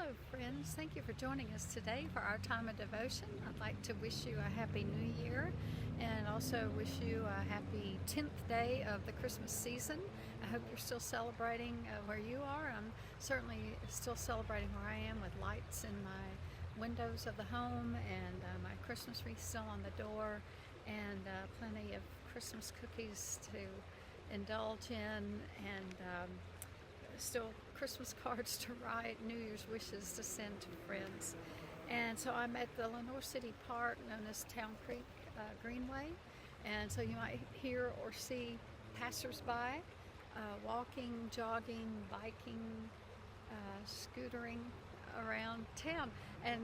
Hello friends, thank you for joining us today for our time of devotion. I'd like to wish you a happy new year and also wish you a happy 10th day of the Christmas season. I hope you're still celebrating where you are. I'm certainly still celebrating where I am with lights in my windows of the home and my Christmas wreath still on the door and plenty of Christmas cookies to indulge in and still Christmas cards to write, New Year's wishes to send to friends. And so I'm at the Lenoir City Park known as Town Creek Greenway, and so you might hear or see passersby walking, jogging, biking, scootering around town. And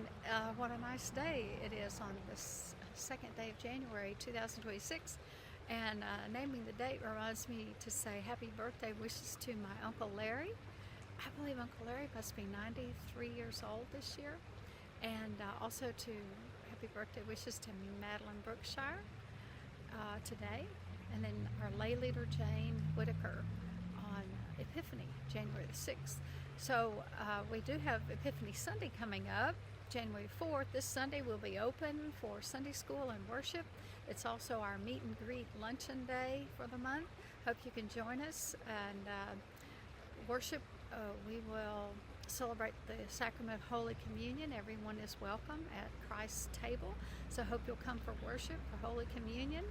what a nice day it is on this second day of January 2026. And naming the date reminds me to say happy birthday wishes to my Uncle Larry. I believe Uncle Larry must be 93 years old this year. And also to happy birthday wishes to Madeline Brookshire today. And then our lay leader Jane Whitaker on Epiphany, January the 6th. So we do have Epiphany Sunday coming up. January 4th, this Sunday will be open for Sunday school and worship. It's also our meet and greet luncheon day for the month. Hope you can join us and worship. We will celebrate the Sacrament of Holy Communion. Everyone is welcome at Christ's table. So hope you'll come for worship, for Holy Communion,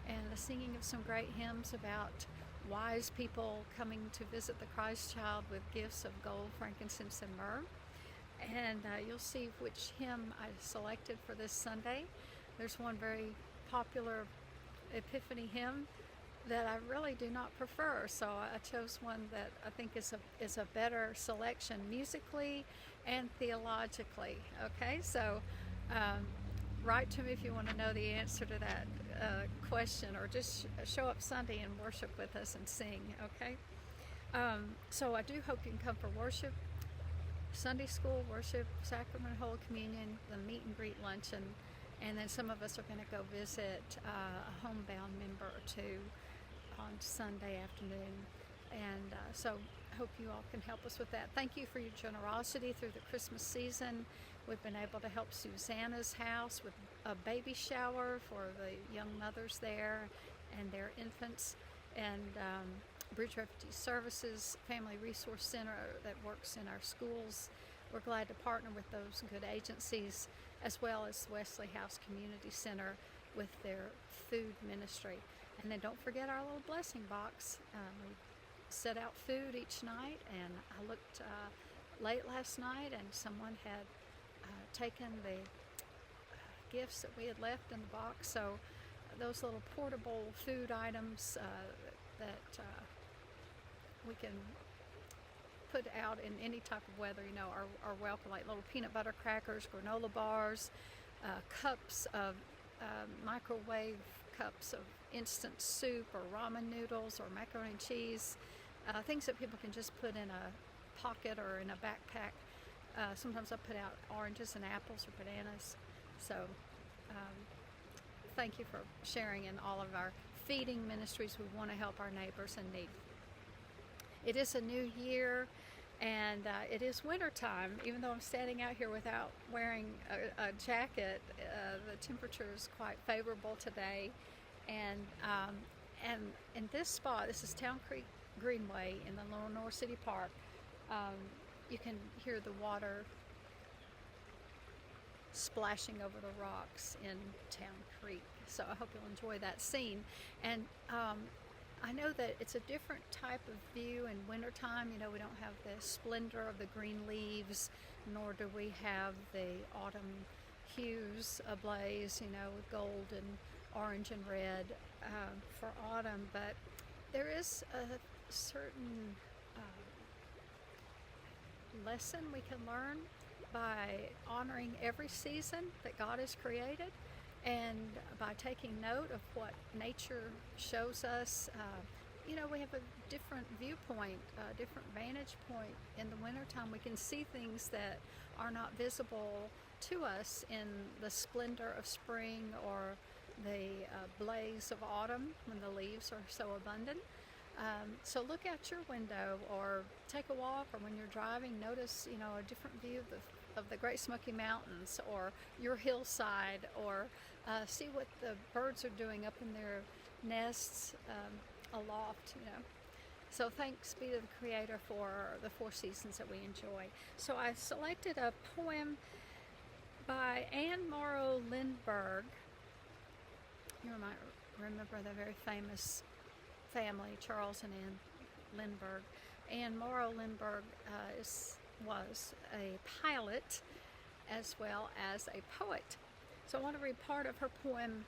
and the singing of some great hymns about wise people coming to visit the Christ child with gifts of gold, frankincense, and myrrh. And you'll see which hymn I selected for this Sunday. There's one very popular Epiphany hymn that I really do not prefer, so I chose one that I think is a better selection musically and theologically. Okay, so write to me if you want to know the answer to that question, or just show up Sunday and worship with us and sing. Okay, so I do hope you can come for worship, Sunday school, worship, Sacrament of Holy Communion, the meet and greet luncheon, and then some of us are going to go visit a homebound member or two on Sunday afternoon. And so I hope you all can help us with that. Thank you for your generosity through the Christmas season. We've been able to help Susanna's house with a baby shower for the young mothers there and their infants, and Bridge Refugee Services Family Resource Center that works in our schools. We're glad to partner with those good agencies, as well as Wesley House Community Center with their food ministry. And then don't forget our little blessing box. We set out food each night, and I looked late last night and someone had taken the gifts that we had left in the box. So those little portable food items that we can put out in any type of weather, are welcome, like little peanut butter crackers, granola bars, cups of microwave cups of instant soup or ramen noodles or macaroni and cheese, things that people can just put in a pocket or in a backpack. Sometimes I put out oranges and apples or bananas. So thank you for sharing in all of our feeding ministries. We want to help our neighbors in need. It is a new year, and it is winter time. Even though I'm standing out here without wearing a jacket, the temperature is quite favorable today. And in this spot, this is Town Creek Greenway in the Lenoir City Park, you can hear the water splashing over the rocks in Town Creek. So I hope you'll enjoy that scene. And I know that it's a different type of view in wintertime. We don't have the splendor of the green leaves, nor do we have the autumn hues ablaze, with gold and orange and red for autumn. But there is a certain lesson we can learn by honoring every season that God has created, and by taking note of what nature shows us. We have a different viewpoint, a different vantage point in the wintertime. We can see things that are not visible to us in the splendor of spring or the blaze of autumn when the leaves are so abundant. So look out your window or take a walk, or when you're driving, notice, a different view of the Great Smoky Mountains or your hillside, or see what the birds are doing up in their nests aloft. So thanks be to the Creator for the four seasons that we enjoy. So I selected a poem by Morrow Lindbergh. You might remember the very famous family, Charles and Anne Lindbergh. Anne Morrow Lindbergh was a pilot as well as a poet. So I want to read part of her poem,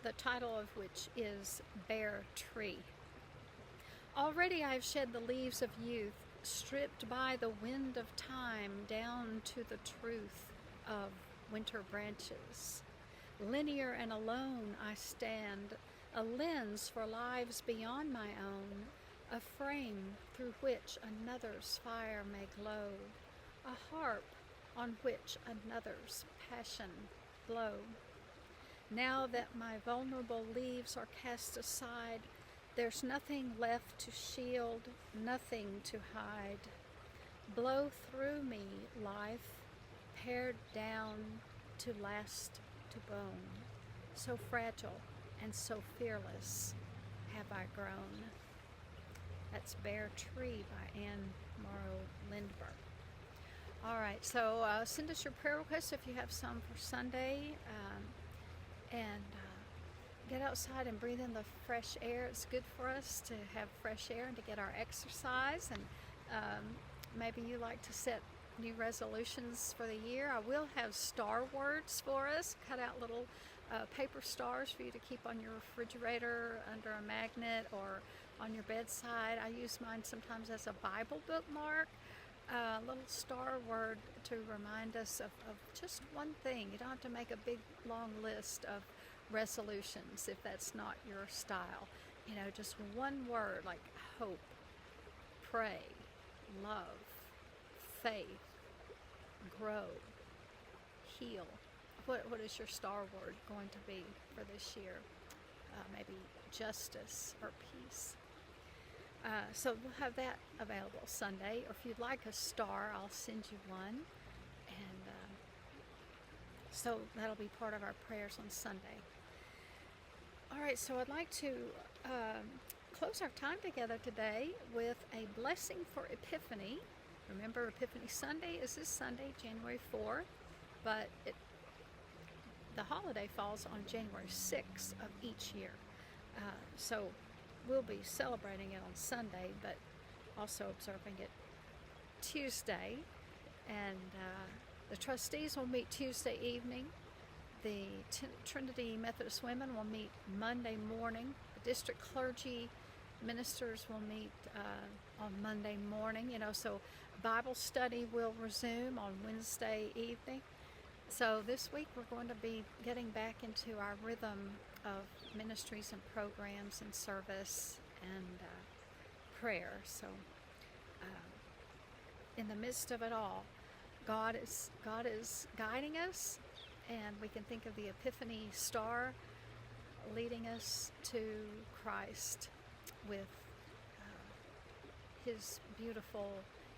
the title of which is Bare Tree. Already I have shed the leaves of youth, stripped by the wind of time down to the truth of winter branches. Linear and alone I stand, a lens for lives beyond my own, a frame through which another's fire may glow, a harp on which another's passion blow. Now that my vulnerable leaves are cast aside, there's nothing left to shield, nothing to hide. Blow through me, life, pared down to last to bone. So fragile and so fearless have I grown. That's Bare Tree by Anne Morrow Lindbergh. All right, so send us your prayer requests if you have some for Sunday, and get outside and breathe in the fresh air. It's good for us to have fresh air and to get our exercise. And maybe you like to set new resolutions for the year. I will have star words for us, cut out little paper stars for you to keep on your refrigerator, under a magnet, or on your bedside. I use mine sometimes as a Bible bookmark, a little star word to remind us of just one thing. You don't have to make a big long list of resolutions if that's not your style. Just one word, like hope, pray, love, faith, grow, heal. What is your star word going to be for this year? Maybe justice or peace. So we'll have that available Sunday. Or if you'd like a star, I'll send you one. And so that'll be part of our prayers on Sunday. All right, so I'd like to close our time together today with a blessing for Epiphany. Remember, Epiphany Sunday is this Sunday, January 4th, but the holiday falls on January 6th of each year. So we'll be celebrating it on Sunday, but also observing it Tuesday. And the trustees will meet Tuesday evening. The Trinity Methodist Women will meet Monday morning. The district clergy ministers will meet on Monday morning. So Bible study will resume on Wednesday evening. So this week we're going to be getting back into our rhythm of ministries and programs and service and prayer. So in the midst of it all, God is guiding us, and we can think of the Epiphany star leading us to Christ with His beautiful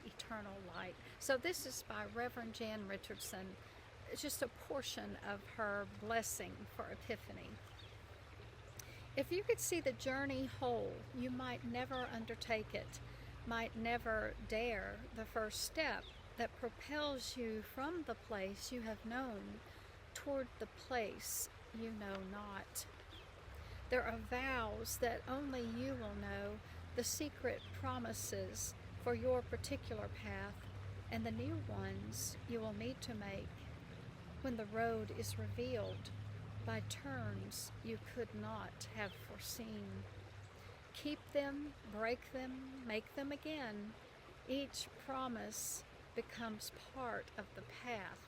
eternal light. So this is by Reverend Jan Richardson. It's just a portion of her blessing for Epiphany. If you could see the journey whole, you might never undertake it, might never dare the first step that propels you from the place you have known toward the place you know not. There are vows that only you will know, the secret promises for your particular path, and the new ones you will need to make when the road is revealed by terms you could not have foreseen. Keep them, break them, make them again. Each promise becomes part of the path.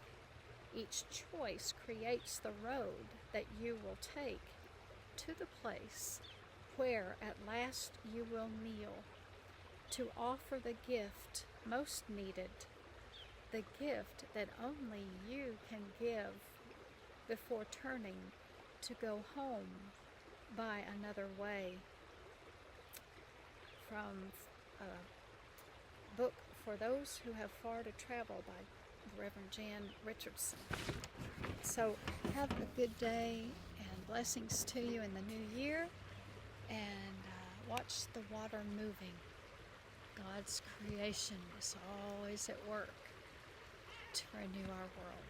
Each choice creates the road that you will take to the place where at last you will kneel to offer the gift most needed, the gift that only you can give before turning to go home by another way. from a book For Those Who Have Far to Travel by Reverend Jan Richardson. So have a good day and blessings to you in the new year, and watch the water moving. God's creation is always at work to renew our world.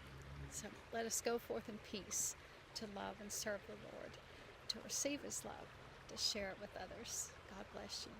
So let us go forth in peace to love and serve the Lord, to receive His love, to share it with others. God bless you.